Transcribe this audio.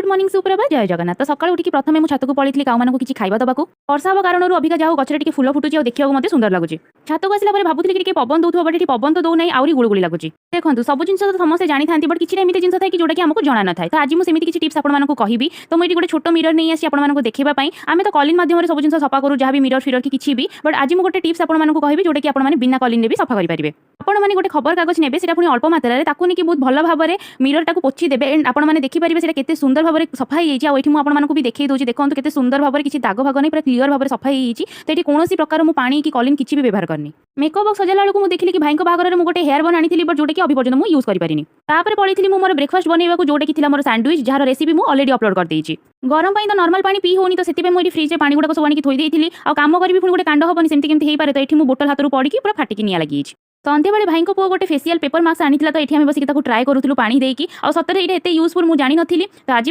Good morning Suprabha जय जगन्नाथ। तो सकाळू उठिकी प्रथमे मु छातक पळैଥିଲି काउମାନଙ୍କୁ କିଛି ଖାଇବା ଦବାକୁ। ବର୍ଷା ହବା କାରଣରୁ ଅବିକା ଯାଉ ଗଛରେ ଟିକେ ଫୁଲ ଫୁଟୁଛି ଆଉ ଦେଖିବାକୁ ମୋତେ ସୁନ୍ଦର ଲାଗୁଛି। ଛାତକୁ ଆସିଲା ପରେ ଭାବୁଥିଲି କି ଟିକେ ପବନ ଦଉଥିବ ବଟ୍ ଏଠି ପବନ ତ ଦଉ ନାହିଁ ଆହୁରି ଗୁଳୁଗୁଳି ଲାଗୁଛି। ଦେଖନ୍ତୁ ସବୁ ଜିନିଷ ତ ସମସ୍ତେ ଜାଣିଥାନ୍ତି ବଟ୍ କିଛିଟା ଏମିତି ଜିନିଷ ଥାଏ କି ଯୋଉଟା କି ଆମକୁ ଜଣା ନଥାଏ। ତ ଆଜି ମୁଁ ସେମିତି କିଛି ଟିପ୍ସ ଆପଣମାନଙ୍କୁ କହିବି। ତ ମୁଁ ଏଠି ଗୋଟେ ଛୋଟ ମିରର ନେଇ ଆସିଛି ଆପଣମାନଙ୍କୁ ଦେଖିବା ପାଇଁ। ଆମେ ତ କଲିନ୍ ମାଧ୍ୟମରେ ସବୁ ଜିନିଷ ସଫା କରୁ ଯାହା ବି ମିରର ଫିରର କି କିଛି ବି, ବଟ୍ ଆଜି ମୁଁ ଗୋଟେ ଟିପ୍ସ ଆପଣମାନଙ୍କୁ କହିବି ଯୋଉଟା କି ଆପଣମାନେ ବିନା କଲିନ୍ ରେ ବି ସଫା କରିପାରିବେ। ଆପଣମାନେ ଗୋଟେ ଖବର କାଗଜ ନେବେ, ସେଟା ପୁଣି ଅଳ୍ପ ମାତ୍ରାରେ, ତାକୁ ନେଇକି ବହୁତ ଭଲ ଭାବରେ ମିରରଟାକୁ ପୋଛି ଦେବେ ଏଣ୍ଡ ଆପଣମାନେ ଦେଖିପାରିବେ ସେଟା କେତେ ସୁନ୍ଦର ଭାବରେ ସଫା ହେଇଯାଇଛି। ଆଉ ଏଠି ମୁଁ ଆପଣମାନଙ୍କୁ ବି ଦେଖେଇ ଦଉଛି, ଦେଖନ୍ତୁ କେତେ ସୁନ୍ଦର ଭାବରେ କିଛି ଦାଗ ଭାଗ ନାହିଁ, ପୁରା କ୍ଲିୟର ଭାବରେ ସଫା ହେଇଯାଇଛି। ତ ଏଠି କୌଣସି ପ୍ରକାର ମୁଁ ପାଣି କି କଲିନ୍ କିଛି ବି ବ୍ୟବହାର କରିନି। ମେକଅପ୍ ବକ୍ସ ସଜାଲା ବେଳକୁ ମୁଁ ଦେଖିଲି କି ଭାଇଙ୍କ ବାହାଘରରେ ମୁଁ ଗୋଟେ ହେୟାର ବନ୍ ଆଣିଥିଲି ବଟ୍ ଯୋଉଟା କି ଅଭି ପର୍ଯ୍ୟନ୍ତ ମୁଁ ୟୁଜ କରିପାରିନି। ତାପରେ ପଳେଇଥିଲି ମୁଁ ମୋର ବ୍ରେକଫାଷ୍ଟ ବନେଇବାକୁ ଯୋଉଟା କି ଥିଲା ମୋର ସ୍ୟାଣ୍ଡୱିଚ, ଯାହାର ରେସିପି ମୁଁ ଅଲରେଡି ଅପଲୋଡ କରିଦେଇଛି। ଗରମ ପାଇଁ ତ ନର୍ମାଲ ପାଣି ପିଇ ହଉନି, ତ ସେଥିପାଇଁ ମୁଁ ଏଠି ଫ୍ରିଜରେ ପାଣି ଗୁଡାକ ସବୁ ଆଣିକି ଥୋଇ ଦେଇଥିଲି। ଆଉ କାମ କରିବି ପୁଣି ଗୋଟେ କାଣ୍ଡ ହବନି, ସେମିତି କେମିତି ହେଇପାରେ। ତ ଏଠି ମୁଁ ବୋଟଲ ହାତରୁ ପଡ଼ିକି ପୁରା ଫାଟିକି ନିଆଁ ଲାଗିଯାଇଛି। ସନ୍ଧ୍ୟାବେଳେ ଭାଇଙ୍କ ପୁଅ ଗୋଟେ ଫେସିଆଲ ପେପର ମାସ୍କ ଆଣିଥିଲା, ତ ଏଠି ଆମେ ବସିକି ତାକୁ ଟ୍ରାଏ କରୁଥିଲୁ ପାଣି ଦେଇକି। ଆଉ ସତରେ ଏଇଟା ଏତେ ୟୁଜଫୁଲ ମୁଁ ଜାଣିନଥିଲି। ତ ଆଜି